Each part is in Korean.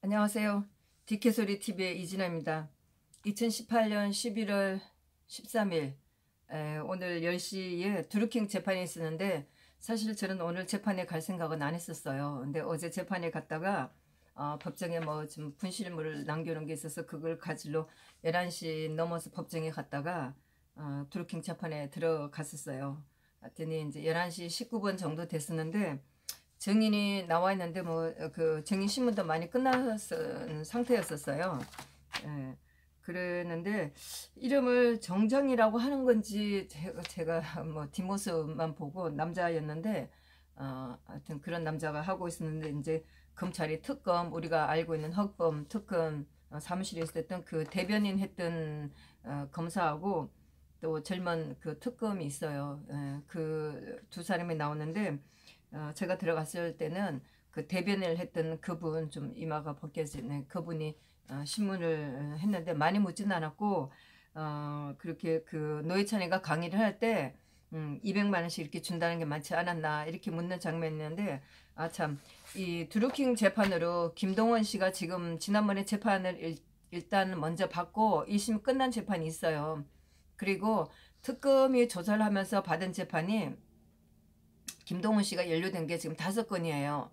안녕하세요. 디케소리 TV의 이진아입니다. 2018년 11월 13일 오늘 10시에 드루킹 재판이 있었는데 사실 저는 오늘 재판에 갈 생각은 안 했었어요. 근데 어제 재판에 갔다가 법정에 뭐 좀 분실물을 남겨놓은 게 있어서 그걸 가지러 11시 넘어서 법정에 갔다가 드루킹 재판에 들어갔었어요. 하여튼 이제 11시 19분 정도 됐었는데 증인이 나와 있는데 뭐 그 증인 신문도 많이 끝났던 상태였었어요. 예. 그랬는데 이름을 정정이라고 하는 건지 제가 뭐 뒷모습만 보고 남자였는데 하여튼 그런 남자가 하고 있었는데 이제 검찰이 특검 우리가 알고 있는 허범 특검 사무실에 있었던 그 대변인 했던 검사하고 또 젊은 그 특검이 있어요. 예. 그 두 사람이 나오는데 제가 들어갔을 때는 그 대변을 했던 그분 좀 이마가 벗겨지는 그분이 신문을 했는데 많이 묻지는 않았고 그렇게 그 노회찬이가 강의를 할 때 200만 원씩 이렇게 준다는 게 많지 않았나 이렇게 묻는 장면이었는데 참 이 드루킹 재판으로 김동원 씨가 지금 지난번에 재판을 일단 먼저 받고 1심 끝난 재판이 있어요. 그리고 특검이 조사를 하면서 받은 재판이 김동훈 씨가 연루된 게 지금 5건이에요.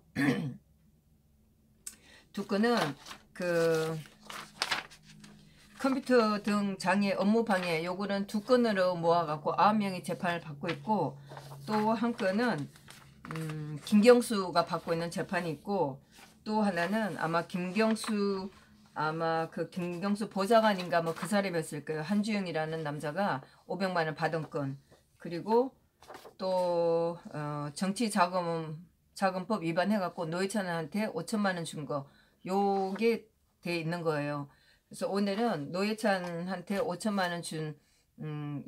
두 건은 그 컴퓨터 등 장애 업무 방해 요거는 2건으로 모아갖고 9명이 재판을 받고 있고 또 한 건은 김경수가 받고 있는 재판이 있고 또 하나는 아마 김경수 보좌관인가 뭐 그 사람이었을 거예요. 한주영이라는 남자가 500만 원 받은 건 그리고 또 정치자금법 위반해갖고 노회찬한테 5천만 원 준 거 요게 돼 있는 거예요. 그래서 오늘은 노회찬한테 5천만 원 준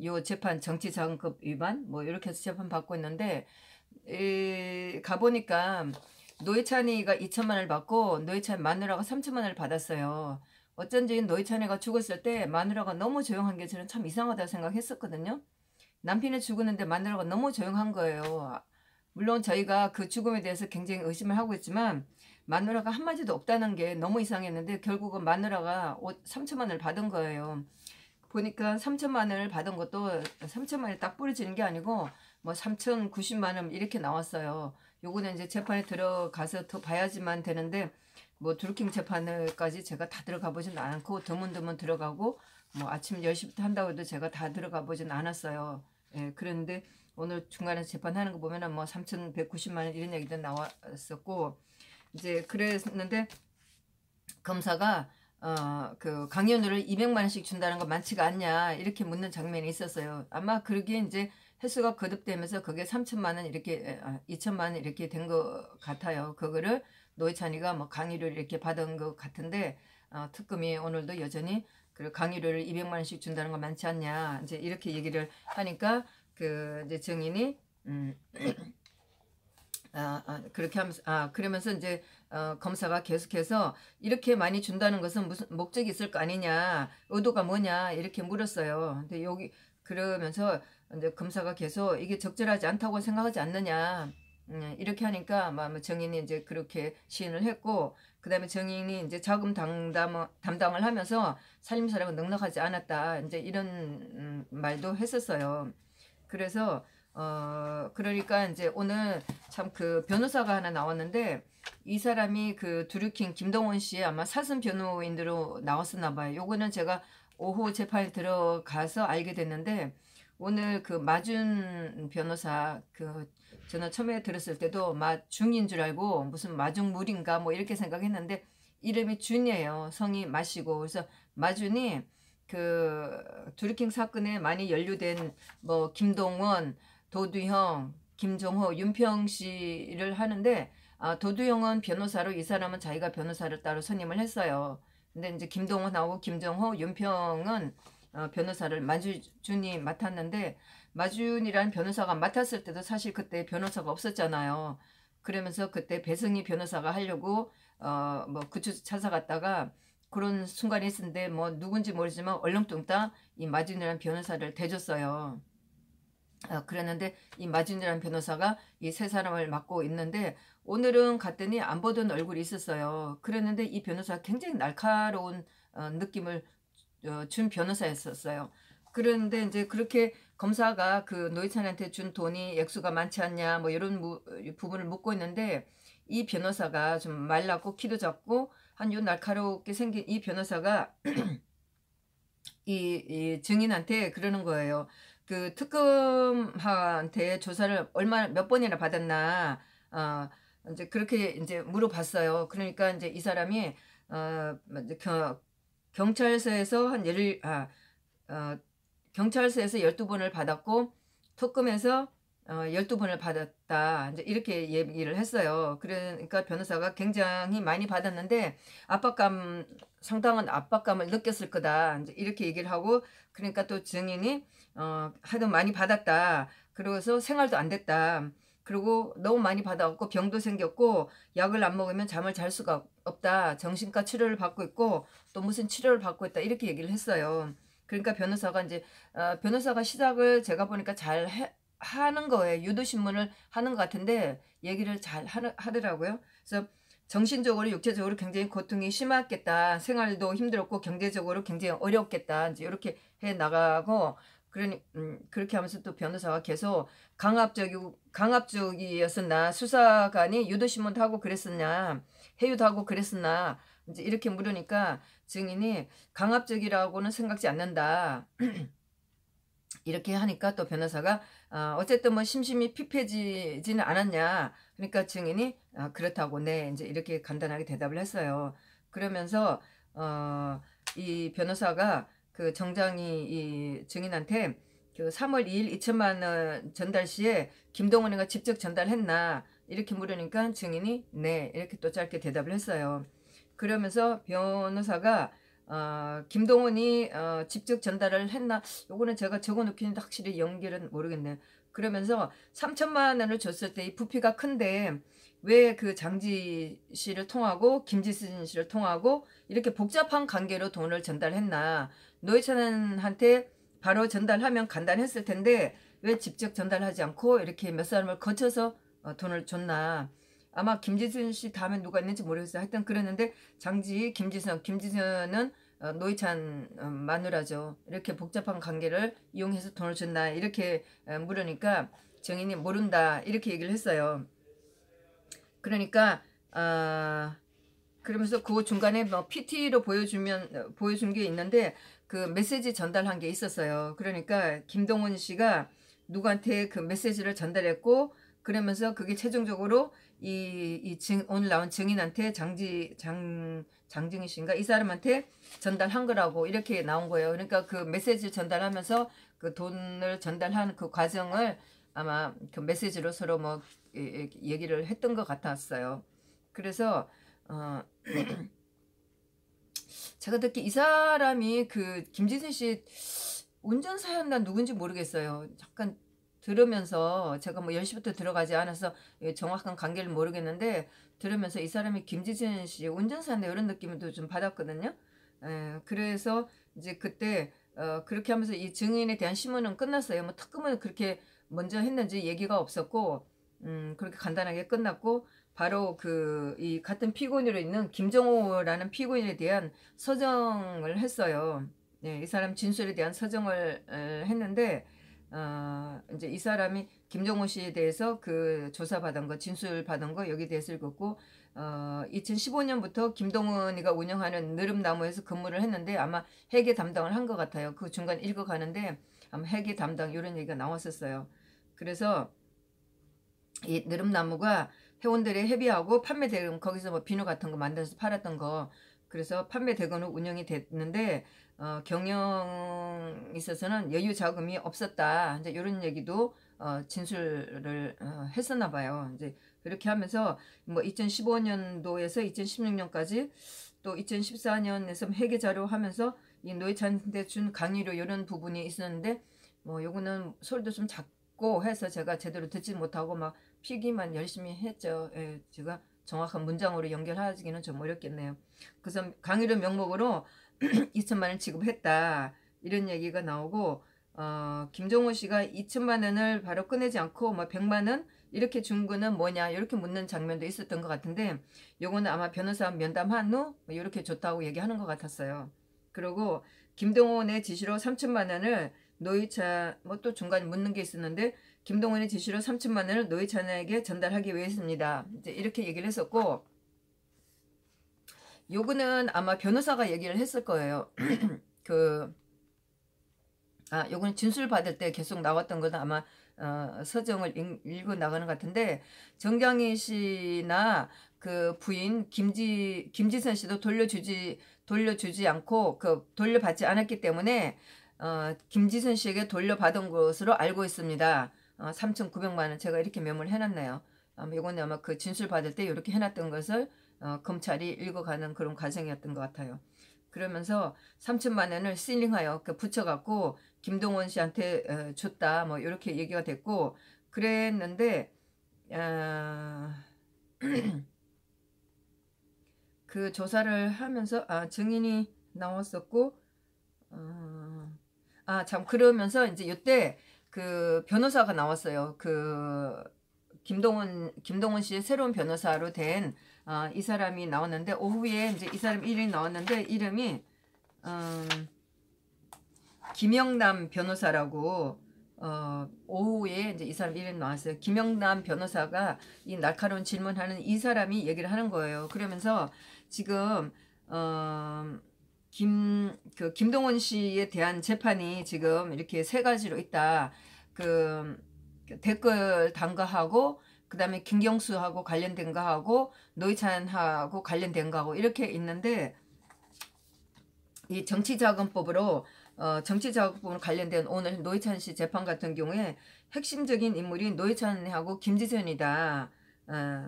요 재판 정치자금법 위반 뭐 이렇게 해서 재판 받고 있는데 가보니까 노회찬이가 2천만 원을 받고 노회찬 마누라가 3천만 원을 받았어요. 어쩐지 노회찬이가 죽었을 때 마누라가 너무 조용한 게 저는 참 이상하다 생각했었거든요. 남편이 죽었는데 마누라가 너무 조용한 거예요. 물론 저희가 그 죽음에 대해서 굉장히 의심을 하고 있지만 마누라가 한마디도 없다는 게 너무 이상했는데 결국은 마누라가 3천만 원을 받은 거예요. 보니까 3천만 원을 받은 것도 3천만 원이 딱 뿌려지는 게 아니고 뭐 3,090만 원 이렇게 나왔어요. 요거는 이제 재판에 들어가서 더 봐야지만 되는데 뭐 드루킹 재판을까지 제가 다 들어가 보진 않고 드문드문 들어가고 뭐 아침 10시부터 한다고 해도 제가 다 들어가 보진 않았어요. 예, 그런데 오늘 중간에 재판하는 거 보면은 뭐 3,190만 원 이런 얘기도 나왔었고 이제 그랬는데 검사가 그 강연료를 200만 원씩 준다는 거 많지가 않냐 이렇게 묻는 장면이 있었어요. 아마 그게 이제 횟수가 거듭되면서 그게 3천만 원 이렇게 2천만 원 이렇게 된 것 같아요. 그거를 노회찬이가 뭐 강의료를 이렇게 받은 것 같은데 특검이 오늘도 여전히 그 강의료를 200만 원씩 준다는 거 많지 않냐 이제 이렇게 얘기를 하니까 그 이제 증인이 그렇게 하면서 그러면서 이제 검사가 계속해서 이렇게 많이 준다는 것은 무슨 목적이 있을 거 아니냐 의도가 뭐냐 이렇게 물었어요. 근데 여기 그러면서 이제 검사가 계속 이게 적절하지 않다고 생각하지 않느냐 이렇게 하니까 뭐 정인이 이제 그렇게 시인을 했고 그 다음에 정인이 이제 자금 담당을 하면서 살림살이가 넉넉하지 않았다 이제 이런 말도 했었어요. 그래서 그러니까 이제 오늘 참 그 변호사가 하나 나왔는데 이 사람이 그 드루킹 김동원 씨의 아마 사슴 변호인으로 나왔었나 봐요. 요거는 제가 오후 재판에 들어가서 알게 됐는데 오늘 그 마준 변호사 그 저는 처음에 들었을 때도 마중인 줄 알고 무슨 마중물인가 뭐 이렇게 생각했는데 이름이 준이에요. 성이 마시고 그래서 마준이 그 드루킹 사건에 많이 연루된 뭐 김동원 도두형, 김종호, 윤평 씨를 하는데 도두형은 변호사로 이 사람은 자기가 변호사를 따로 선임을 했어요. 근데 이제 김동원하고 김종호, 윤평은 변호사를 마준이 맡았는데 마준이라는 변호사가 맡았을 때도 사실 그때 변호사가 없었잖아요. 그러면서 그때 배승희 변호사가 하려고 뭐 그쪽 찾아갔다가 그런 순간이 있었는데 뭐 누군지 모르지만 얼렁뚱땅 이 마준이라는 변호사를 대줬어요. 그랬는데 이 마준이라는 변호사가 이 세 사람을 맡고 있는데 오늘은 갔더니 안 보던 얼굴이 있었어요. 그랬는데 이 변호사가 굉장히 날카로운 느낌을 준 변호사였었어요. 그런데 이제 그렇게 검사가 그 노회찬한테 준 돈이 액수가 많지 않냐 뭐 이런 부분을 묻고 있는데, 이 변호사가 좀 말랐고 키도 작고 한 요 날카롭게 생긴 이 변호사가 이 증인한테 그러는 거예요. 그 특검한테 조사를 몇 번이나 받았나, 이제 그렇게 이제 물어봤어요. 그러니까 이제 이 사람이 이제 경찰서에서 어, 경찰서에서 12번을 받았고 특검에서 12번을 받았다. 이제 이렇게 얘기를 했어요. 그러니까 변호사가 굉장히 많이 받았는데 상당한 압박감을 느꼈을 거다. 이제 이렇게 얘기를 하고, 그러니까 또 증인이 하도 많이 받았다. 그러고서 생활도 안 됐다. 그리고 너무 많이 받아갖고 병도 생겼고 약을 안 먹으면 잠을 잘 수가 없다. 정신과 치료를 받고 있고 또 무슨 치료를 받고 있다. 이렇게 얘기를 했어요. 그러니까 변호사가 이제 변호사가 시작을 제가 보니까 하는 거예요. 유도신문을 하는 것 같은데 얘기를 잘 하더라고요. 그래서 정신적으로 육체적으로 굉장히 고통이 심했겠다. 생활도 힘들었고 경제적으로 굉장히 어렵겠다. 이제 이렇게 해 나가고, 그렇게 하면서 또 변호사가 계속 강압적이었었나, 수사관이 유도신문도 하고 그랬었냐, 해유도 하고 그랬었나, 이제 이렇게 물으니까 증인이 강압적이라고는 생각지 않는다. 이렇게 하니까 또 변호사가 어쨌든 뭐 심심이 피폐지지는 않았냐. 그러니까 증인이 그렇다고 네 이제 이렇게 간단하게 대답을 했어요. 그러면서 이 변호사가 그 정장이 이 증인한테 그 3월 2일 2천만 원 전달 시에 김동원이가 직접 전달했나 이렇게 물으니까 증인이 네 이렇게 또 짧게 대답을 했어요. 그러면서 변호사가 김동원이 직접 전달을 했나? 요거는 제가 적어놓긴 했는데 확실히 연결은 모르겠네요. 그러면서 3천만 원을 줬을 때 이 부피가 큰데 왜 그 장지 씨를 통하고 김지순 씨를 통하고 이렇게 복잡한 관계로 돈을 전달했나? 노회찬한테 바로 전달하면 간단했을 텐데 왜 직접 전달하지 않고 이렇게 몇 사람을 거쳐서 돈을 줬나? 아마 김지순 씨 다음에 누가 있는지 모르겠어요. 하여튼 그랬는데 김지선은 노회찬 마누라죠. 이렇게 복잡한 관계를 이용해서 돈을 줬나 이렇게 물으니까 정인이 모른다 이렇게 얘기를 했어요. 그러니까 그러면서 그 중간에 뭐 PT로 보여준 게 있는데 그 메시지 전달한 게 있었어요. 그러니까 김동원 씨가 누구한테 그 메시지를 전달했고, 그러면서 그게 최종적으로 오늘 나온 증인한테 장증희 씨인가 이 사람한테 전달한 거라고 이렇게 나온 거예요. 그러니까 그 메시지를 전달하면서 그 돈을 전달하는 그 과정을 아마 그 메시지로 서로 뭐 얘기를 했던 것 같았어요. 그래서 제가 듣기 이 사람이 그 김지선 씨 운전사였나 누군지 모르겠어요. 잠깐 들으면서 제가 뭐 10시부터 들어가지 않아서 정확한 관계를 모르겠는데 들으면서 이 사람이 김지선 씨 운전사인데 이런 느낌도 좀 받았거든요. 그래서 이제 그때 그렇게 하면서 이 증인에 대한 심문은 끝났어요. 뭐 특검은 그렇게 먼저 했는지 얘기가 없었고 그렇게 간단하게 끝났고 바로 이 같은 피고인으로 있는 김정호라는 피고인에 대한 서정을 했어요. 네, 이 사람 진술에 대한 서정을 했는데 이제 이 사람이 김정호 씨에 대해서 그 조사받은 거, 진술받은 거 여기 대해서 읽었고 2015년부터 김동원이가 운영하는 느릅나무에서 근무를 했는데 아마 회계 담당을 한 것 같아요. 그 중간 읽어가는데 아마 회계 담당 이런 얘기가 나왔었어요. 그래서 이 느릅나무가 회원들의 회비하고 판매 대금 거기서 뭐 비누 같은 거 만들어서 팔았던 거, 그래서 판매 대금으로 운영이 됐는데 경영 있어서는 여유 자금이 없었다. 이제 이런 얘기도 진술을 했었나 봐요. 이제 그렇게 하면서 뭐 2015년도에서 2016년까지 또 2014년에서 회계 자료 하면서 이 노회찬한테 준 강의료 이런 부분이 있었는데 뭐 요거는 소리도 좀 작고 해서 제가 제대로 듣지 못하고 막 피기만 열심히 했죠. 예, 제가 정확한 문장으로 연결하기는 좀 어렵겠네요. 그래서 강의료 명목으로 2천만 원 지급했다 이런 얘기가 나오고 김종호 씨가 2천만 원을 바로 꺼내지 않고 뭐 100만 원 이렇게 준 거는 뭐냐 이렇게 묻는 장면도 있었던 것 같은데 요거는 아마 변호사 면담한 후 이렇게 줬다고 얘기하는 것 같았어요. 그리고 김동원의 지시로 3천만 원을 노회찬 뭐 또 중간에 묻는 게 있었는데 김동원의 지시로 3천만 원을 노회찬에게 전달하기 위해서입니다. 이제 이렇게 얘기를 했었고 요거는 아마 변호사가 얘기를 했을 거예요. 요거는 진술 받을 때 계속 나왔던 거는 아마 서정을 읽어 나가는 것 같은데 정장희 씨나 그 부인 김지선 씨도 돌려주지 않고 돌려받지 않았기 때문에 김지선 씨에게 돌려받은 것으로 알고 있습니다. 3,900만 원 제가 이렇게 메모를 해놨네요. 이거는 아마 그 진술 받을 때 이렇게 해놨던 것을 검찰이 읽어가는 그런 과정이었던 것 같아요. 그러면서 3천만 원을 실링하여 붙여갖고 김동원 씨한테 줬다 뭐 이렇게 얘기가 됐고 그랬는데 그 조사를 하면서 증인이 나왔었고 참 그러면서 이제 이때 그 변호사가 나왔어요. 그 김동원 씨의 새로운 변호사로 된 이 사람이 나왔는데 오후에 이제 이 사람 이름이 나왔는데 이름이 김영남 변호사라고 오후에 이제 이 사람 이름이 나왔어요. 김영남 변호사가 이 날카로운 질문하는 이 사람이 얘기를 하는 거예요. 그러면서 지금 김동원 씨에 대한 재판이 지금 이렇게 세 가지로 있다. 댓글 단가하고 그 다음에 김경수하고 관련된 거하고 노회찬하고 관련된 거하고 이렇게 있는데 이 정치자금법으로 관련된 오늘 노회찬 씨 재판 같은 경우에 핵심적인 인물이 노회찬하고 김지선이다.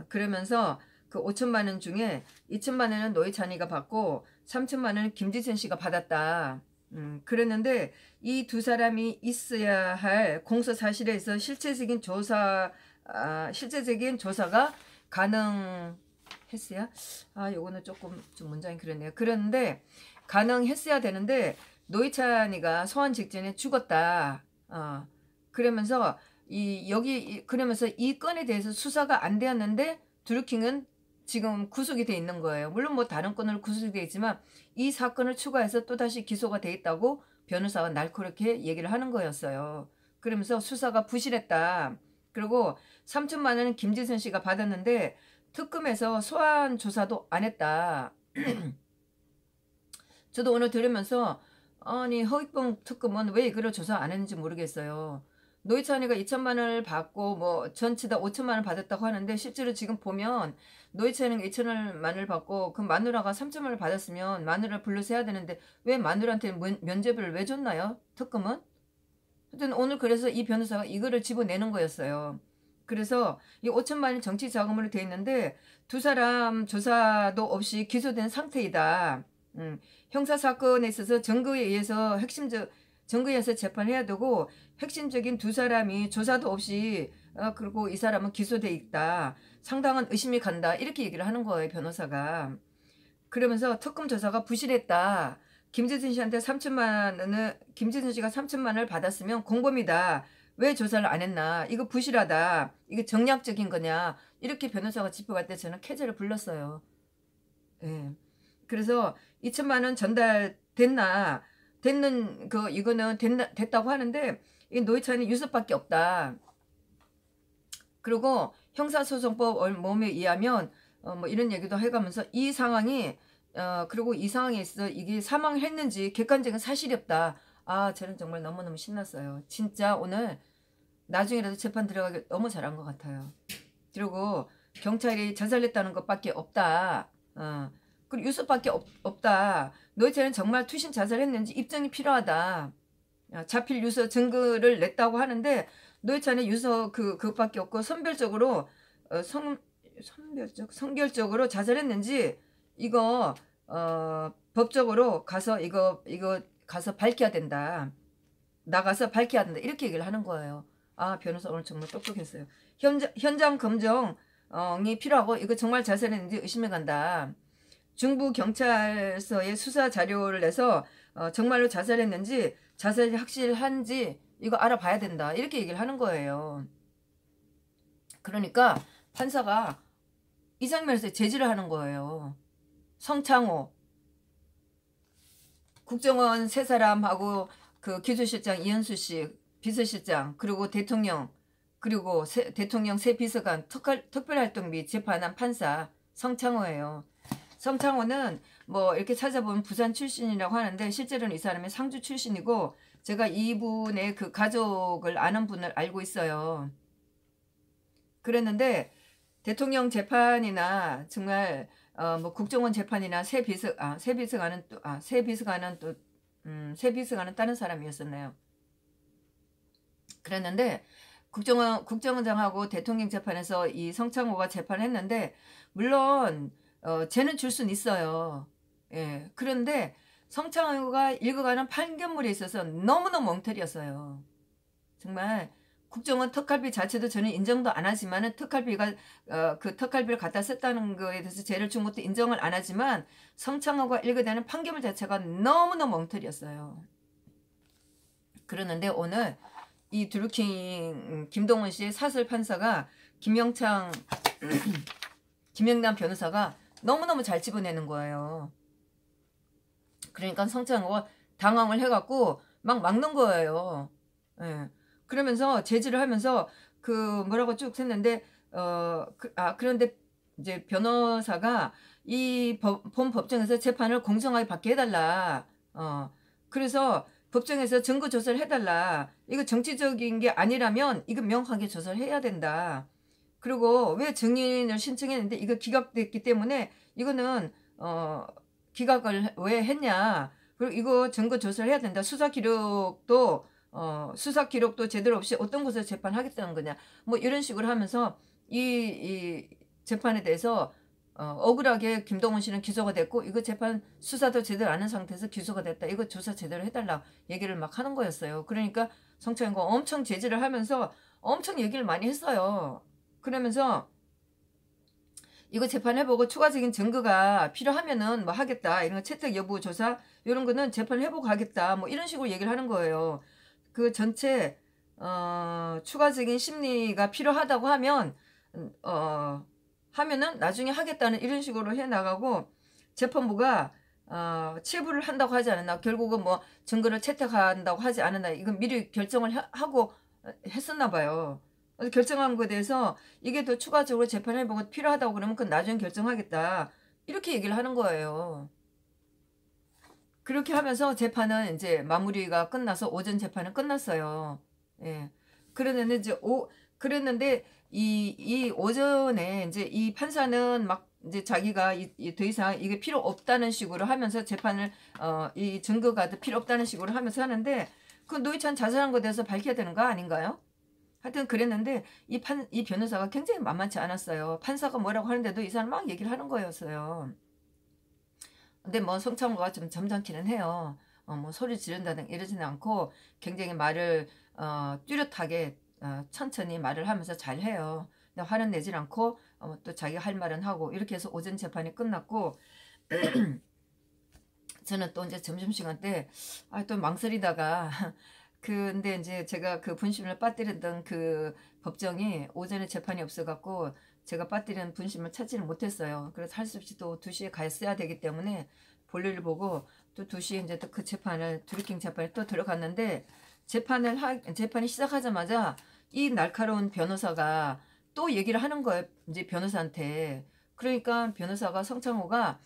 그러면서 그 5천만 원 중에 2천만 원은 노회찬이가 받고 3천만 원은 김지선 씨가 받았다. 그랬는데 이 두 사람이 있어야 할 공소 사실에서 실제적인 조사가 가능했어야 요거는 조금 좀 문장이 그렇네요. 그런데 가능했어야 되는데 노회찬이가 소환 직전에 죽었다. 그러면서 그러면서 이 건에 대해서 수사가 안 되었는데 드루킹은 지금 구속이 돼 있는 거예요. 물론 뭐 다른 건으로 구속이 돼 있지만 이 사건을 추가해서 또다시 기소가 돼 있다고 변호사가 날카롭게 얘기를 하는 거였어요. 그러면서 수사가 부실했다. 그리고 3천만 원은 김지선 씨가 받았는데 특검에서 소환 조사도 안 했다. 저도 오늘 들으면서 아니 허위범 특검은 왜 이거를 조사 안 했는지 모르겠어요. 노회찬이가 2천만 원을 받고 뭐 전체 다 5천만 원 받았다고 하는데 실제로 지금 보면 노회찬이가 2천만 원을 받고 그 마누라가 3천만 원을 받았으면 마누라를 불러서 해야 되는데 왜 마누라한테 면죄부를 왜 줬나요? 특검은? 하여튼 오늘 그래서 이 변호사가 이거를 집어내는 거였어요. 그래서 이 5천만 원 정치 자금으로 돼 있는데 두 사람 조사도 없이 기소된 상태이다. 형사사건에 있어서 증거에 의해서 재판해야 되고 핵심적인 두 사람이 조사도 없이 그리고 이 사람은 기소돼 있다. 상당한 의심이 간다. 이렇게 얘기를 하는 거예요. 변호사가. 그러면서 특검 조사가 부실했다. 김지선 씨가 3천만 원을 받았으면 공범이다. 왜 조사를 안 했나. 이거 부실하다. 이게 정략적인 거냐. 이렇게 변호사가 짚어갈 때 저는 캐제를 불렀어요. 예. 그래서 2천만 원 전달됐나 이거는 됐다고 하는데 이 노회찬이 유서밖에 없다. 그리고 형사소송법 몸에 의하면 뭐 이런 얘기도 해가면서 이 상황이 그리고 이 상황에 있어 이게 사망했는지 객관적인 사실이 없다. 저는 정말 너무너무 신났어요. 진짜 오늘 나중에라도 재판 들어가기 너무 잘한 것 같아요. 그리고 경찰이 자살했다는 것밖에 없다. 그리고 유서밖에 없다. 노회찬은 정말 투신 자살했는지 입증이 필요하다. 자필 유서 증거를 냈다고 하는데 노회찬의 유서 그것밖에 없고 성결적으로 자살했는지 이거 법적으로 가서 이거 가서 밝혀야 된다. 나가서 밝혀야 된다. 이렇게 얘기를 하는 거예요. 변호사 오늘 정말 똑똑했어요. 현장 검정이 필요하고 이거 정말 자살했는지 의심해 간다. 중부 경찰서에 수사 자료를 내서 정말로 자살했는지 자살이 확실한지 이거 알아봐야 된다. 이렇게 얘기를 하는 거예요. 그러니까 판사가 이 장면에서 제지를 하는 거예요. 성창호, 국정원 세 사람하고 그 기조실장 이현수 씨, 비서실장, 그리고 대통령, 그리고 대통령 새 비서관, 특별활동 및 재판한 판사 성창호예요. 성창호는 뭐 이렇게 찾아보면 부산 출신이라고 하는데 실제로는 이 사람이 상주 출신이고, 제가 이분의 그 가족을 아는 분을 알고 있어요. 그랬는데 대통령 재판이나 정말 뭐 국정원 재판이나 새 비서관은 다른 사람이었었네요. 그랬는데 국정원장하고 대통령 재판에서 이 성창호가 재판을 했는데, 물론 죄는 줄 수는 있어요. 예. 그런데 성창호가 읽어가는 판결물에 있어서 너무너무 엉터리였어요. 정말 국정원 특활비 자체도 저는 인정도 안 하지만은 특활비가 그 특활비를 갖다 썼다는 거에 대해서 죄를 준 것도 인정을 안 하지만, 성창호가 읽어대는 판결물 자체가 너무너무 엉터리였어요. 그러는데 오늘 이 드루킹 김동원 씨의 사설 판사가 김영남 변호사가 너무너무 잘 집어내는 거예요. 그러니까 성창호가 당황을 해갖고 막 막는 거예요. 예. 그러면서 제지를 하면서 그 뭐라고 쭉 했는데 그런데 이제 변호사가 이 본 법정에서 재판을 공정하게 받게 해달라. 그래서 법정에서 증거 조사를 해달라. 이거 정치적인 게 아니라면 이거 명확하게 조사를 해야 된다. 그리고 왜 증인을 신청했는데 이거 기각됐기 때문에 이거는 기각을 왜 했냐. 그리고 이거 증거 조사를 해야 된다. 수사 기록도 제대로 없이 어떤 곳에서 재판하겠다는 거냐. 뭐 이런 식으로 하면서 이 재판에 대해서 억울하게 김동원 씨는 기소가 됐고, 이거 재판 수사도 제대로 안 한 상태에서 기소가 됐다. 이거 조사 제대로 해달라 얘기를 막 하는 거였어요. 그러니까 성창호가 엄청 제지를 하면서 엄청 얘기를 많이 했어요. 그러면서 이거 재판해보고 추가적인 증거가 필요하면은 뭐 하겠다. 이런 거 채택 여부 조사 이런 거는 재판해보고 하겠다. 뭐 이런 식으로 얘기를 하는 거예요. 그 전체 추가적인 심리가 필요하다고 하면 하면은 나중에 하겠다는 이런 식으로 해 나가고, 재판부가 체부를 한다고 하지 않았나, 결국은 뭐 증거를 채택한다고 하지 않았나, 이건 미리 결정을 하고 했었나 봐요. 결정한 거에 대해서 이게 더 추가적으로 재판해보고 필요하다고 그러면 그건 나중에 결정하겠다, 이렇게 얘기를 하는 거예요. 그렇게 하면서 재판은 이제 마무리가 끝나서 오전 재판은 끝났어요. 예. 그랬는데 이 오전에 이제 이 판사는 막 이제 자기가 더 이상 이게 필요 없다는 식으로 하면서 재판을 이 증거가 더 필요 없다는 식으로 하면서 하는데, 그 노회찬 자살한 것에 대해서 밝혀야 되는 거 아닌가요? 하여튼 그랬는데 이 변호사가 굉장히 만만치 않았어요. 판사가 뭐라고 하는데도 이 사람 막 얘기를 하는 거였어요. 근데 뭐 성창호가 좀 점잖기는 해요. 뭐 소리 지른다든 이러지는 않고 굉장히 말을 뚜렷하게 천천히 말을 하면서 잘 해요. 근데 화는 내질 않고 또 자기 할 말은 하고, 이렇게 해서 오전 재판이 끝났고 저는 또 이제 점심시간 때 또 망설이다가 근데 이제 제가 그 분심을 빠뜨렸던 그 법정이 오전에 재판이 없어갖고 제가 빠뜨린 분심을 찾지는 못했어요. 그래서 할 수 없이 또 2시에 갔어야 되기 때문에 볼일을 보고 또 2시에 이제 또 그 재판을 드루킹 재판에 또 들어갔는데, 재판이 시작하자마자 이 날카로운 변호사가 또 얘기를 하는 거예요. 이제 변호사한테. 그러니까 변호사가 성창호가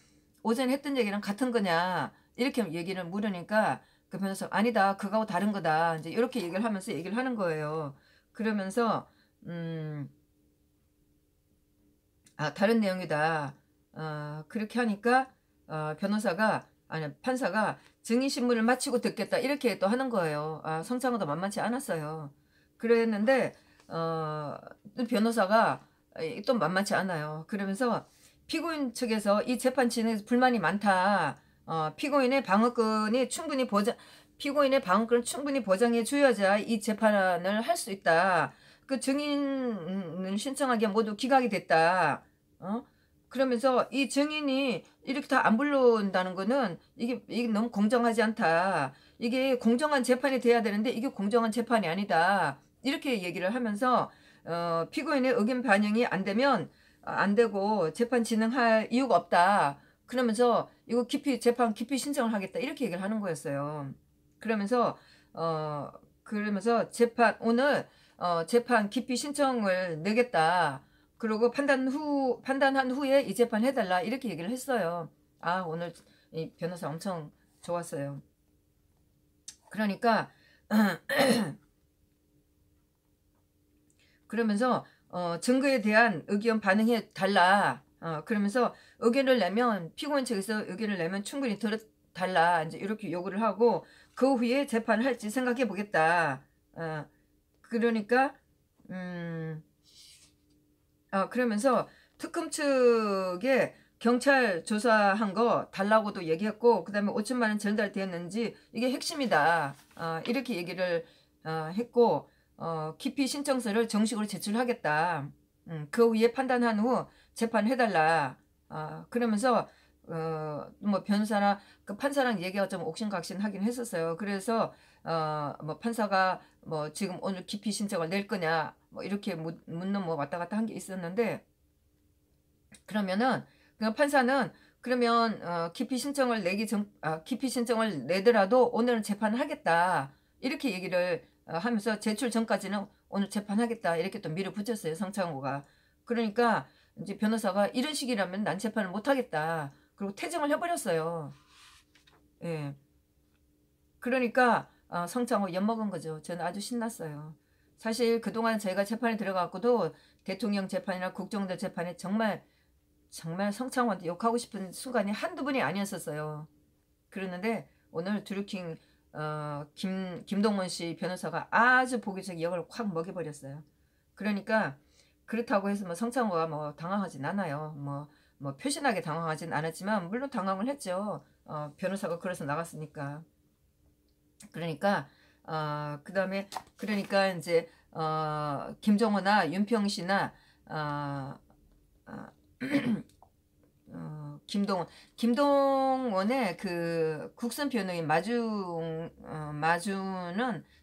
오전에 했던 얘기랑 같은 거냐 이렇게 얘기를 물으니까 그 변호사 아니다, 그거하고 다른 거다, 이제 이렇게 얘기를 하면서 얘기를 하는 거예요. 그러면서 다른 내용이다. 그렇게 하니까 판사가 증인신문을 마치고 듣겠다 이렇게 또 하는 거예요. 성창호도 만만치 않았어요. 그랬는데 변호사가 또 만만치 않아요. 그러면서 피고인 측에서 이 재판 진행에서 불만이 많다. 피고인의 방어권을 충분히 보장해 줘야자 이 재판을 할 수 있다. 그 증인을 신청하기에 모두 기각이 됐다. 그러면서 이 증인이 이렇게 다 안 불러온다는 거는 이게 너무 공정하지 않다. 이게 공정한 재판이 돼야 되는데 이게 공정한 재판이 아니다. 이렇게 얘기를 하면서 피고인의 의견 반영이 안 되면 안 되고 재판 진행할 이유가 없다. 그러면서 이거 재판 기피 신청을 하겠다 이렇게 얘기를 하는 거였어요. 그러면서 오늘 재판 기피 신청을 내겠다. 그리고 판단한 후에 이 재판 해달라 이렇게 얘기를 했어요. 아, 오늘 이 변호사 엄청 좋았어요. 그러니까 그러면서 증거에 대한 의견 반응해 달라. 그러면서 의견을 내면 피고인 측에서 의견을 내면 충분히 들어달라. 이제 이렇게 요구를 하고 그 후에 재판을 할지 생각해 보겠다. 그러니까 그러면서 특검 측에 경찰 조사한 거 달라고도 얘기했고 그다음에 5천만 원 전달되었는지 이게 핵심이다. 이렇게 얘기를 했고 기피 신청서를 정식으로 제출하겠다. 그 후에 판단한 후 재판해달라. 그러면서 뭐 변호사나 그 판사랑 얘기가 좀 옥신각신하긴 했었어요. 그래서 뭐 판사가 뭐 지금 오늘 기피 신청을 낼 거냐 뭐 이렇게 묻는 뭐 왔다 갔다 한 게 있었는데 그러면은 그 판사는 그러면 기피 신청을 기피 신청을 내더라도 오늘은 재판을 하겠다 이렇게 얘기를 하면서 제출 전까지는 오늘 재판하겠다 이렇게 또 밀어붙였어요 성창호가. 그러니까 이제 변호사가 이런 식이라면 난 재판을 못하겠다 그리고 퇴정을 해버렸어요. 예. 그러니까 성창호 엿먹은 거죠. 저는 아주 신났어요. 사실 그동안 저희가 재판에 들어갔고도 대통령 재판이나 국정원들 재판에 정말 성창호한테 욕하고 싶은 순간이 한두 번이 아니었었어요. 그랬는데 오늘 드루킹 김동원 씨 변호사가 아주 보기적 역을 확 먹여버렸어요. 그러니까 그렇다고 해서 뭐 성창호가 뭐 당황하진 않아요. 뭐 표신하게 당황하진 않았지만 물론 당황을 했죠. 변호사가 그래서 나갔으니까. 그러니까 그 다음에 그러니까 이제 김정호나 윤평씨나 김동원의 그 국선 변호인 마주는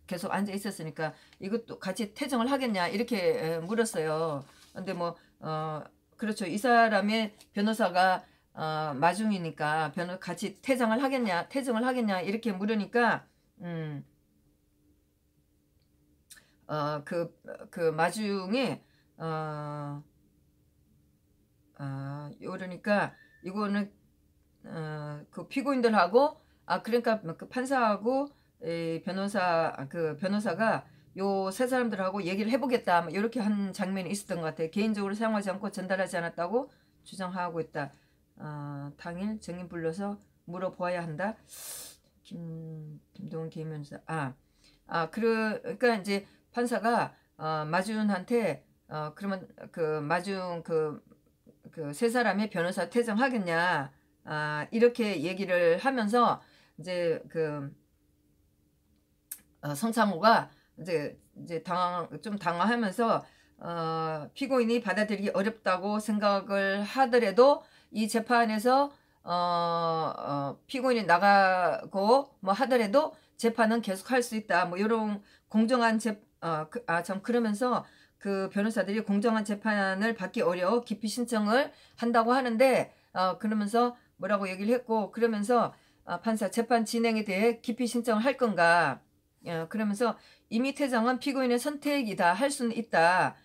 계속 앉아 있었으니까 이것도 같이 퇴정을 하겠냐 이렇게 물었어요. 근데 뭐 그렇죠. 이 사람의 변호사가 마중이니까 같이 퇴정을 하겠냐 이렇게 물으니까 그 마중에 그러니까 이거는 그 피고인들하고 그러니까 그 판사하고 변호사가 요 세 사람들하고 얘기를 해보겠다 뭐 이렇게 한 장면이 있었던 것 같아요. 개인적으로 사용하지 않고 전달하지 않았다고 주장하고 있다. 당일 증인 불러서 물어보아야 한다. 김동훈 개인변호사 그러니까 이제 판사가 마준한테 그러면 그 마준 그 세 사람의 변호사 퇴정하겠냐 이렇게 얘기를 하면서 이제 그 성창호가 이제 좀 당황하면서 피고인이 받아들이기 어렵다고 생각을 하더라도 이 재판에서 피고인이 나가고 뭐 하더라도 재판은 계속할 수 있다. 뭐 이런 공정한 그러면서 그 변호사들이 공정한 재판을 받기 어려워 기피 신청을 한다고 하는데 그러면서 뭐라고 얘기를 했고 그러면서 판사 재판 진행에 대해 기피 신청을 할 건가 그러면서 이미 퇴장은 피고인의 선택이다 할 수는 있다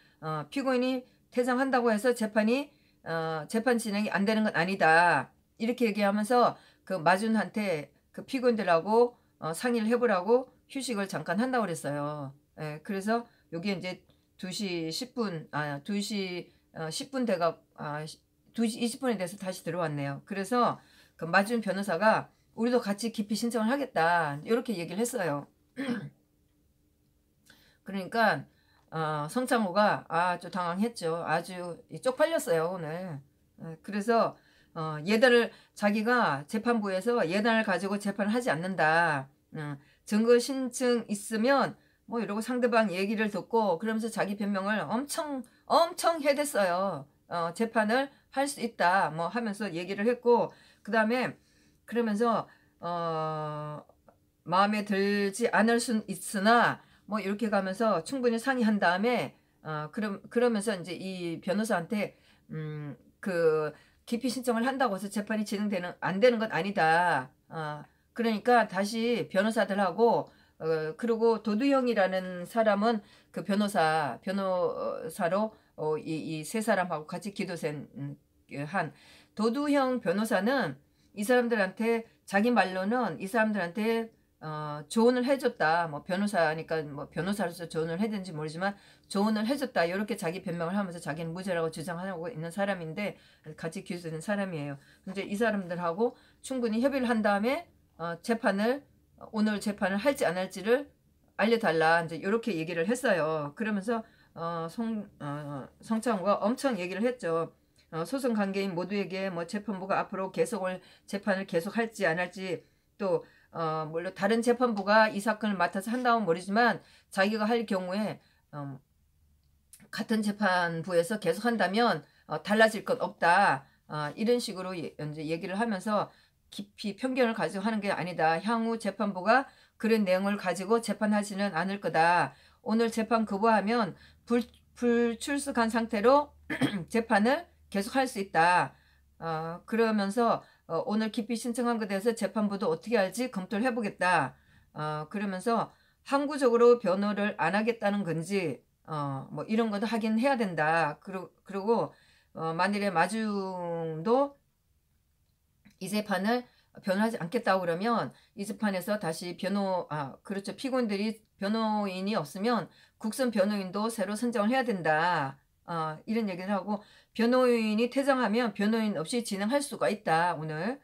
피고인이 퇴장한다고 해서 재판 진행이 안 되는 건 아니다 이렇게 얘기하면서 그 마준한테 그 피고인들하고 상의를 해보라고 휴식을 잠깐 한다고 그랬어요. 그래서 여기 이제 2시 10분 2시 10분 돼가 2시 20분에 돼서 다시 들어왔네요. 그래서 그 마준 변호사가 우리도 같이 기피 신청을 하겠다 이렇게 얘기를 했어요. 그러니까 성창호가 좀 당황했죠. 아주 쪽팔렸어요 오늘. 그래서 자기가 재판부에서 예단을 가지고 재판을 하지 않는다. 증거 신청 있으면 뭐 이러고 상대방 얘기를 듣고 그러면서 자기 변명을 엄청 해댔어요. 재판을 할 수 있다 뭐 하면서 얘기를 했고 그 다음에 그러면서 마음에 들지 않을 순 있으나 뭐 이렇게 가면서 충분히 상의한 다음에 그러면서 이제 이 변호사한테 그 기피 신청을 한다고 해서 재판이 안 되는 건 아니다. 그러니까 다시 변호사들하고 그리고 도두형이라는 사람은 그 변호사로 이 세 사람하고 같이 기도센 한 도두형 변호사는 이 사람들한테 자기 말로는 이 사람들한테 조언을 해줬다. 뭐 변호사니까 뭐 변호사로서 조언을 해든지 모르지만 조언을 해줬다. 이렇게 자기 변명을 하면서 자기는 무죄라고 주장하고 있는 사람인데 같이 기소된 사람이에요. 근데 이 사람들하고 충분히 협의를 한 다음에 오늘 재판을 할지 안 할지를 알려달라. 이제 이렇게 얘기를 했어요. 그러면서 성창호가 엄청 얘기를 했죠. 소송 관계인 모두에게 뭐 재판부가 앞으로 재판을 계속할지 안 할지 또 물론 다른 재판부가 이 사건을 맡아서 한다면 모르지만 자기가 할 경우에 같은 재판부에서 계속 한다면 달라질 것 없다. 이런 식으로 이제 얘기를 하면서 깊이 편견을 가지고 하는 게 아니다. 향후 재판부가 그런 내용을 가지고 재판하지는 않을 거다. 오늘 재판 거부하면 불출석한 상태로 재판을 계속할 수 있다. 그러면서 오늘 기피 신청한 것에 대해서 재판부도 어떻게 할지 검토를 해보겠다. 그러면서 항구적으로 변호를 안 하겠다는 건지 뭐 이런 것도 하긴 해야 된다. 그리고 만일에 마중도 이 재판을 변호하지 않겠다고 그러면 이 재판에서 다시 그렇죠. 피고인들이 변호인이 없으면 국선 변호인도 새로 선정을 해야 된다. 이런 얘기를 하고 변호인이 퇴장하면 변호인 없이 진행할 수가 있다. 오늘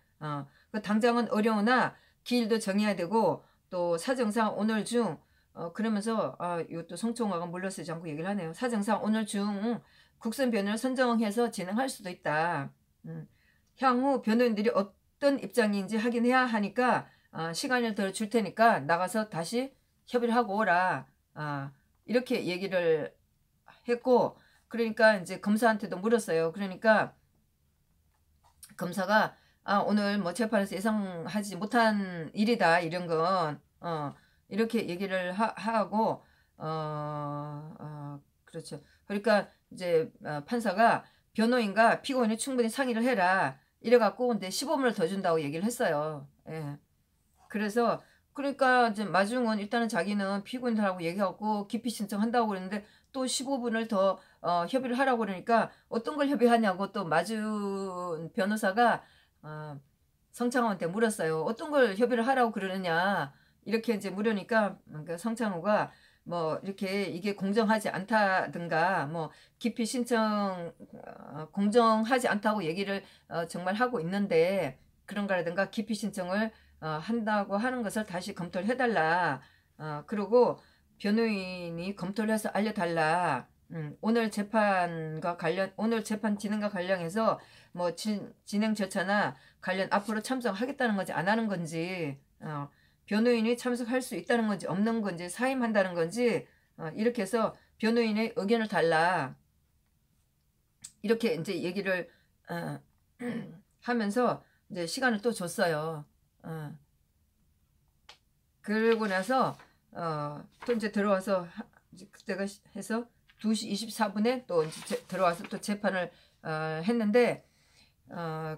당장은 어려우나 기일도 정해야 되고 또 사정상 오늘 중 그러면서 이것도 성총화가 물러서지 않고 얘기를 하네요. 사정상 오늘 중 국선 변호를 선정해서 진행할 수도 있다. 향후 변호인들이 어떤 입장인지 확인해야 하니까 시간을 더 줄 테니까 나가서 다시 협의를 하고 오라. 이렇게 얘기를 했고 그러니까 이제 검사한테도 물었어요. 그러니까 검사가 오늘 뭐 재판에서 예상하지 못한 일이다 이런 건 이렇게 얘기를 하고 그렇죠. 그러니까 이제 판사가 변호인과 피고인이 충분히 상의를 해라 이래갖고 근데 15분을 더 준다고 얘기를 했어요. 예. 그래서 그러니까 이제 마중은 일단은 자기는 피고인들하고 얘기하고 기피 신청한다고 그랬는데 또 15분을 더 협의를 하라고 그러니까 어떤 걸 협의하냐고 또 마중 변호사가 성창호한테 물었어요. 어떤 걸 협의를 하라고 그러느냐 이렇게 이제 물으니까 성창호가 뭐 이렇게 이게 공정하지 않다든가 뭐 기피 신청 공정하지 않다고 얘기를 정말 하고 있는데 그런 거라든가 기피 신청을 한다고 하는 것을 다시 검토를 해달라. 그리고 변호인이 검토를 해서 알려달라. 오늘 재판 진행과 관련해서 뭐 진행 절차나 관련 앞으로 참석하겠다는 건지 안 하는 건지 변호인이 참석할 수 있다는 건지 없는 건지 사임한다는 건지 이렇게 해서 변호인의 의견을 달라. 이렇게 이제 얘기를 하면서 이제 시간을 또 줬어요. 그러고 나서 또 이제 들어와서 그때가 해서 2시 24분에 또 이제 들어와서 또 재판을 했는데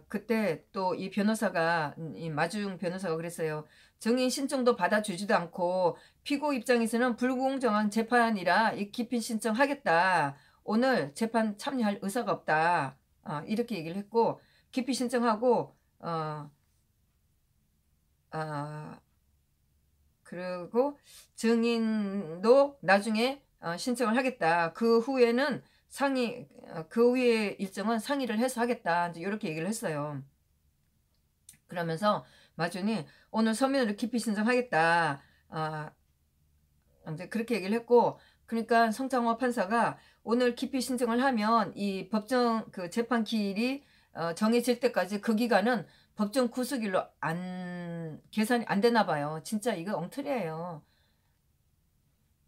그때 또 이 변호사가 이 마중 변호사가 그랬어요. 증인 신청도 받아주지도 않고 피고 입장에서는 불공정한 재판이라 이 기피 신청하겠다. 오늘 재판 참여할 의사가 없다. 이렇게 얘기를 했고 기피 신청하고 그리고 증인도 나중에 신청을 하겠다. 그 후에는 그 후에 일정은 상의를 해서 하겠다. 이제 이렇게 얘기를 했어요. 그러면서 마준이 오늘 서면으로 기피 신청하겠다. 이제 그렇게 얘기를 했고, 그러니까 성창호 판사가 오늘 기피 신청을 하면 이 법정 그 재판 기일이 정해질 때까지 그 기간은 법정 구속일로 계산이 안 되나 봐요. 진짜 이거 엉터리예요.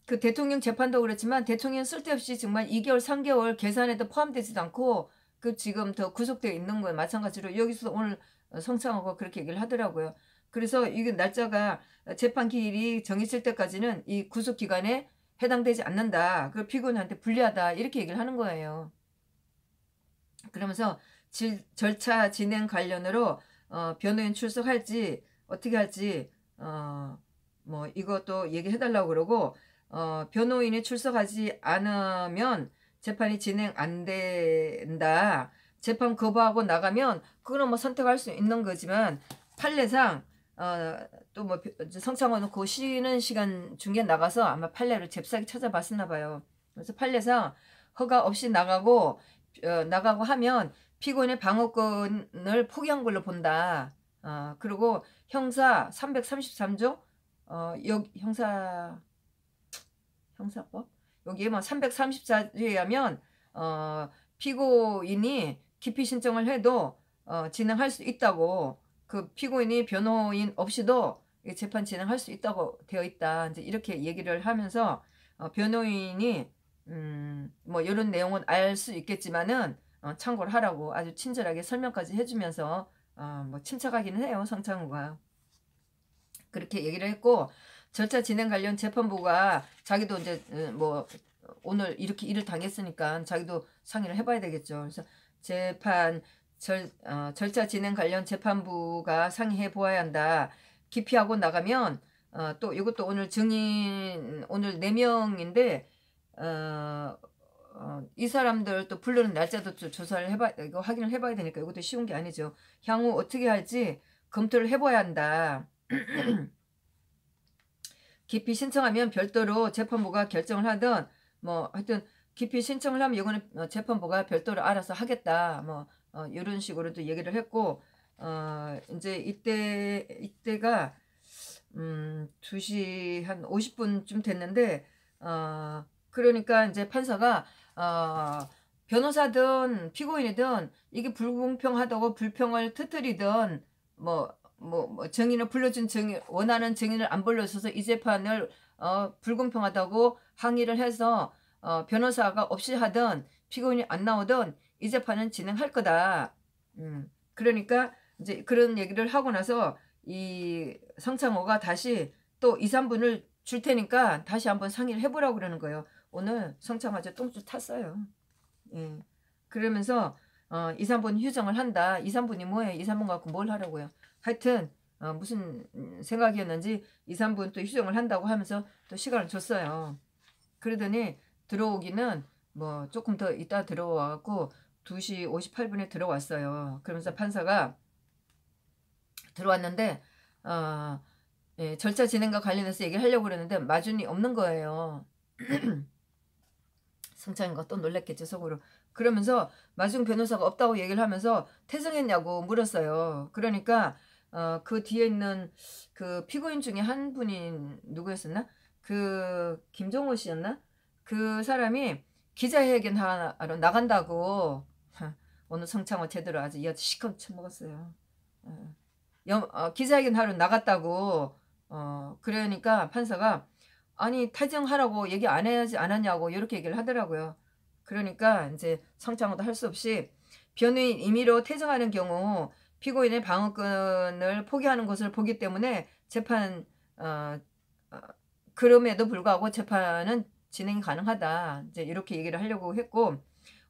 그 대통령 재판도 그렇지만 대통령 쓸데없이 정말 2개월, 3개월 계산에도 포함되지도 않고 그 지금 더 구속되어 있는 거에 마찬가지로 여기서 오늘 성창호가 그렇게 얘기를 하더라고요. 그래서 이게 날짜가 재판 기일이 정해질 때까지는 이 구속 기간에 해당되지 않는다. 그 피고인한테 불리하다. 이렇게 얘기를 하는 거예요. 그러면서 절차 진행 관련으로 변호인 출석할지 어떻게 할지 뭐 이것도 얘기해달라고 그러고 변호인이 출석하지 않으면 재판이 진행 안 된다. 재판 거부하고 나가면 그거는 뭐 선택할 수 있는 거지만 판례상 또 뭐 성창호는 그 쉬는 시간 중에 나가서 아마 판례를 잽싸게 찾아봤었나 봐요. 그래서 판례상 허가 없이 나가고 하면 피고인의 방어권을 포기한 걸로 본다. 그리고 형사 333조 여기 형사법 여기에 뭐 334조에 하면 피고인이 기피 신청을 해도 진행할 수 있다고, 그 피고인이 변호인 없이도 재판 진행할 수 있다고 되어 있다. 이제 이렇게 얘기를 하면서 변호인이 뭐 이런 내용은 알 수 있겠지만은 참고를 하라고 아주 친절하게 설명까지 해주면서 뭐 침착하기는 해요. 성창호가 그렇게 얘기를 했고, 절차 진행 관련 재판부가 자기도 이제 뭐 오늘 이렇게 일을 당했으니까 자기도 상의를 해봐야 되겠죠. 그래서 절차 진행 관련 재판부가 상의해 보아야 한다. 기피하고 나가면 또 이것도 오늘 증인 오늘 4명인데 이 사람들 또 부르는 날짜도 조사를 이거 확인을 해봐야 되니까 이것도 쉬운 게 아니죠. 향후 어떻게 할지 검토를 해봐야 한다. 기피 신청하면 별도로 재판부가 결정을 하든 뭐 하여튼 기피 신청을 하면 이거는 재판부가 별도로 알아서 하겠다. 뭐 이런 식으로도 얘기를 했고 이제 이때가 2시 한 50분쯤 됐는데 그러니까 이제 판사가 변호사든 피고인이든 이게 불공평하다고 불평을 터뜨리든 뭐 증인을 불러준 원하는 증인을 안 불러줘서 이 재판을 불공평하다고 항의를 해서 변호사가 없이 하든 피고인이 안 나오든 이 재판은 진행할 거다. 그러니까 이제 그런 얘기를 하고 나서 이 성창호가 다시 또 2, 3분을 줄 테니까 다시 한번 상의를 해보라고 그러는 거예요. 오늘 성창호 아주 똥줄 탔어요. 예. 그러면서 2, 3분 휴정을 한다. 2, 3분이 뭐예요? 2, 3분 갖고 뭘 하라고요? 하여튼 무슨 생각이었는지 2, 3분 또 휴정을 한다고 하면서 또 시간을 줬어요. 그러더니 들어오기는 뭐 조금 더 이따 들어와갖고 2시 58분에 들어왔어요. 그러면서 판사가 들어왔는데 예, 절차 진행과 관련해서 얘기를 하려고 그랬는데 마준이 없는 거예요. 성창이가 또 놀랬겠죠, 속으로. 그러면서 마중 변호사가 없다고 얘기를 하면서 퇴정했냐고 물었어요. 그러니까 그 뒤에 있는 그 피고인 중에 한 분이 누구였었나? 그 김종호 씨였나? 그 사람이 기자회견 하러 나간다고 오늘 성창호 제대로 아주 이 아주 시컷 쳐먹었어요. 기자회견 하러 나갔다고 그러니까 판사가 아니 퇴정하라고 얘기 안 해야지 않았냐고 이렇게 얘기를 하더라고요. 그러니까 이제 성창호도 할 수 없이 변호인 임의로 퇴정하는 경우 피고인의 방어권을 포기하는 것을 보기 때문에 재판 그럼에도 불구하고 재판은 진행이 가능하다. 이제 이렇게 얘기를 하려고 했고,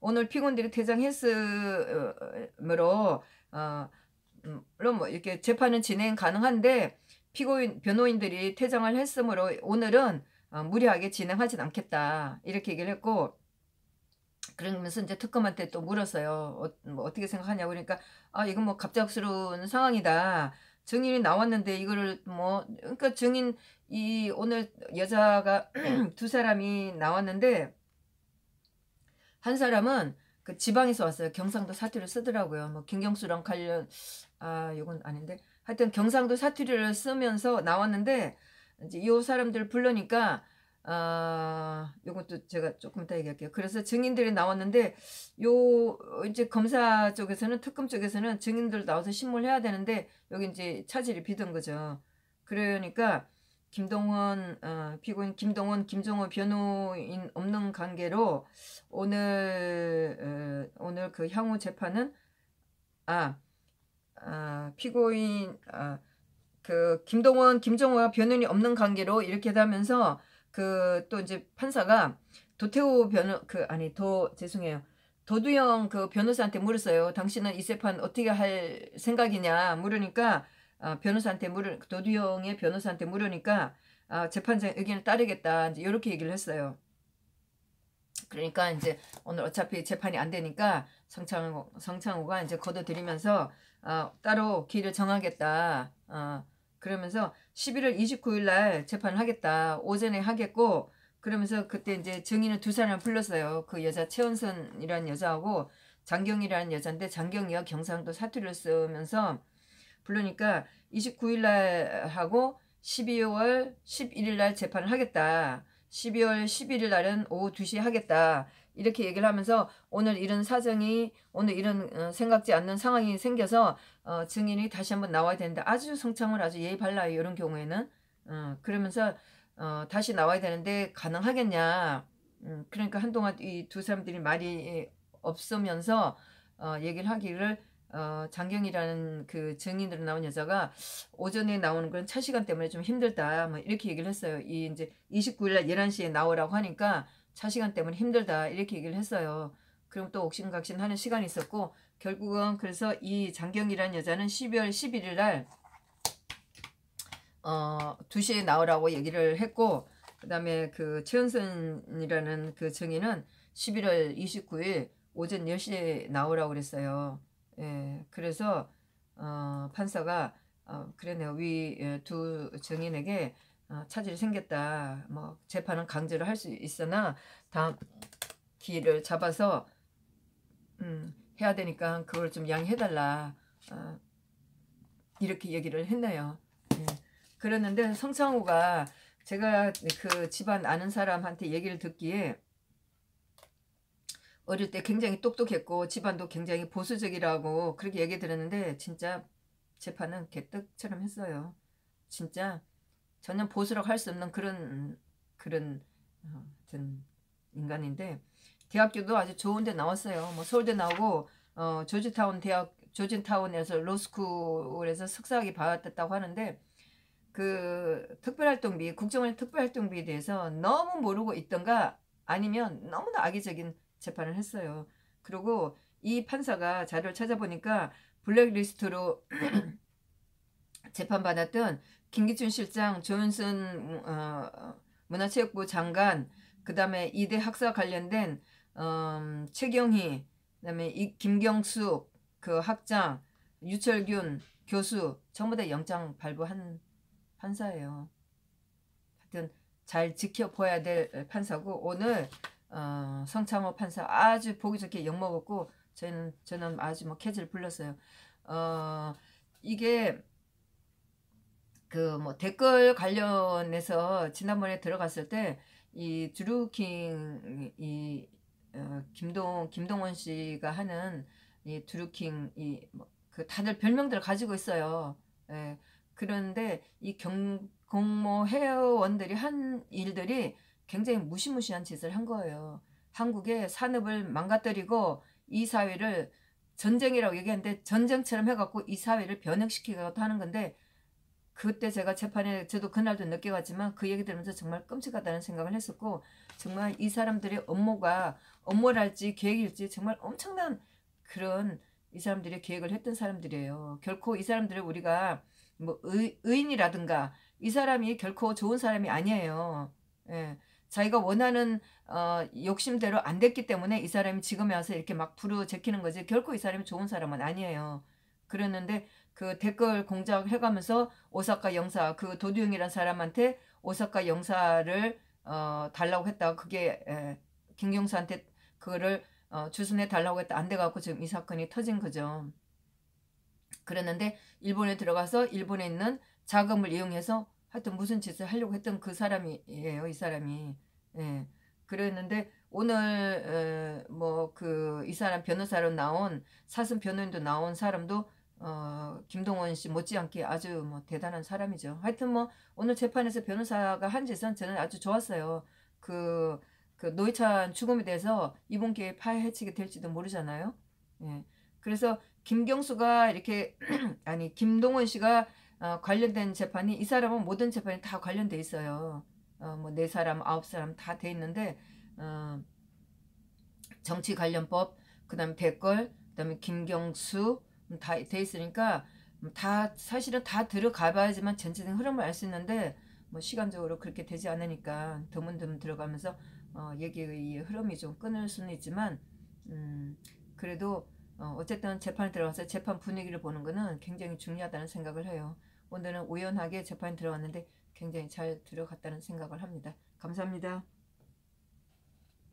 오늘 피고인들이 퇴정했으므로 물론 뭐 이렇게 재판은 진행 가능한데 변호인들이 퇴정을 했으므로 오늘은 무리하게 진행하진 않겠다. 이렇게 얘기를 했고, 그러면서 이제 특검한테 또 물었어요. 뭐 어떻게 생각하냐고. 그러니까 이건 뭐 갑작스러운 상황이다. 증인이 나왔는데 이거를 뭐 그러니까 증인 오늘 여자가 두 사람이 나왔는데 한 사람은 그 지방에서 왔어요. 경상도 사투리를 쓰더라고요. 뭐 김경수랑 관련 이건 아닌데 하여튼 경상도 사투리를 쓰면서 나왔는데 이제 이 사람들 불러니까 요것도 제가 조금 이따 얘기할게요. 그래서 증인들이 나왔는데 이제 검사 쪽에서는 특검 쪽에서는 증인들 나와서 신문을 해야 되는데 여기 이제 차질이 비던 거죠. 그러니까 김동원 피고인 김동원 김종호 변호인 없는 관계로 오늘 그 향후 재판은 피고인 그 김동원 김종호와 변호인이 없는 관계로 이렇게 하면서 그 또 이제 판사가 도태우 죄송해요. 도두영 그 변호사한테 물었어요. 당신은 이 재판 어떻게 할 생각이냐 물으니까 도두영의 변호사한테 물으니까 재판장 의견을 따르겠다 이제 이렇게 얘기를 했어요. 그러니까 이제 오늘 어차피 재판이 안 되니까 성창호가 이제 거둬들이면서 따로 기일을 정하겠다. 그러면서 11월 29일 날 재판을 하겠다. 오전에 하겠고 그러면서 그때 이제 증인을 두 사람을 불렀어요. 그 여자 최은선이라는 여자하고 장경이라는 여자인데 장경이가 경상도 사투리를 쓰면서 부르니까 29일 날 하고 12월 11일 날 재판을 하겠다. 12월 11일 날은 오후 2시에 하겠다. 이렇게 얘기를 하면서 오늘 이런 생각지 않는 상황이 생겨서 증인이 다시 한번 나와야 되는데 아주 성창을 아주 예의 발라요. 이런 경우에는. 그러면서 다시 나와야 되는데 가능하겠냐. 그러니까 한동안 이 두 사람들이 말이 없으면서 얘기를 하기를 장경이라는 그 증인으로 나온 여자가 오전에 나오는 그런 차 시간 때문에 좀 힘들다. 뭐 이렇게 얘기를 했어요. 이 이제 29일날 11시에 나오라고 하니까 차 시간 때문에 힘들다. 이렇게 얘기를 했어요. 그럼 또 옥신각신 하는 시간이 있었고 결국은 그래서 이 장경이라는 여자는 12월 11일 날 2시에 나오라고 얘기를 했고 그 다음에 그 최은선이라는 그 증인은 11월 29일 오전 10시에 나오라고 그랬어요. 예, 그래서 판사가 그러네요. 위 두 증인에게 차질이 생겼다. 뭐 재판은 강제로 할 수 있으나 다음 기일을 잡아서 해야 되니까 그걸 좀 양해해달라. 이렇게 얘기를 했네요. 예. 그랬는데 성창호가 제가 그 집안 아는 사람한테 얘기를 듣기에 어릴 때 굉장히 똑똑했고 집안도 굉장히 보수적이라고 그렇게 얘기 들었는데 진짜 재판은 개떡처럼 했어요. 진짜 전혀 보수라고 할 수 없는 그런 인간인데 대학교도 아주 좋은 데 나왔어요. 뭐 서울대 나오고 조진타운에서 로스쿨에서 석사학위 받았다고 하는데 그 특별활동비 국정원의 특별활동비에 대해서 너무 모르고 있던가 아니면 너무나 악의적인 재판을 했어요. 그리고 이 판사가 자료를 찾아보니까 블랙리스트로 재판받았던 김기춘 실장, 조윤선 문화체육부 장관, 그 다음에 이대 학사 관련된 최경희, 그 다음에 김경숙 그 학장, 유철균 교수 전부 다 영장 발부한 판사예요. 하여튼 잘 지켜봐야 될 판사고 오늘 성창호 판사 아주 보기 좋게 욕먹었고 저는 아주 뭐 캐지를 불렀어요. 이게 그 뭐 댓글 관련해서 지난번에 들어갔을 때 이 드루킹 김동원 씨가 하는 이 드루킹 그 다들 별명들을 가지고 있어요. 예. 그런데 이 공모 회원들이 한 일들이 굉장히 무시무시한 짓을 한 거예요. 한국의 산업을 망가뜨리고 이 사회를 전쟁이라고 얘기하는데 전쟁처럼 해갖고 이 사회를 변형시키기도 하는 건데 그때 제가 재판에 저도 그날도 늦게 갔지만 그 얘기 들으면서 정말 끔찍하다는 생각을 했었고 정말 이 사람들의 업무랄지 계획일지 정말 엄청난 그런 이 사람들이 계획을 했던 사람들이에요. 결코 이 사람들을 우리가 뭐 의인이라든가 이 사람이 결코 좋은 사람이 아니에요. 예. 자기가 원하는 욕심대로 안 됐기 때문에 이 사람이 지금에 와서 이렇게 막 부르제키는 거지 결코 이 사람이 좋은 사람은 아니에요. 그랬는데 그 댓글 공작 해가면서 오사카 영사 그 도두영이라는 사람한테 오사카 영사를 달라고 했다가 그게 김경수한테 그거를 주선해 달라고 했다 안 돼갖고 지금 이 사건이 터진 거죠. 그랬는데 일본에 들어가서 일본에 있는 자금을 이용해서 하여튼 무슨 짓을 하려고 했던 그 사람이에요. 이 사람이. 예. 그랬는데 오늘 뭐 그 이 사람 변호사로 나온 사슴 변호인도 나온 사람도 김동원 씨 못지않게 아주 뭐 대단한 사람이죠. 하여튼 뭐 오늘 재판에서 변호사가 한 짓은 저는 아주 좋았어요. 그 노회찬 죽음에 대해서 이번 기회에 파헤치게 될지도 모르잖아요. 예. 그래서 김경수가 이렇게 아니 김동원 씨가 관련된 재판이 이 사람은 모든 재판이 다 관련돼 있어요. 뭐 4사람 9사람 다 돼 있는데 정치 관련법, 그다음에 댓글, 그다음에 김경수 다 돼 있으니까 다 사실은 다 들어가 봐야지만 전체적인 흐름을 알 수 있는데 뭐 시간적으로 그렇게 되지 않으니까 드문드문 들어가면서 얘기의 흐름이 좀 끊을 수는 있지만 그래도 어쨌든 재판에 들어가서 재판 분위기를 보는 거는 굉장히 중요하다는 생각을 해요. 오늘은 우연하게 재판에 들어갔는데 굉장히 잘 들어갔다는 생각을 합니다. 감사합니다.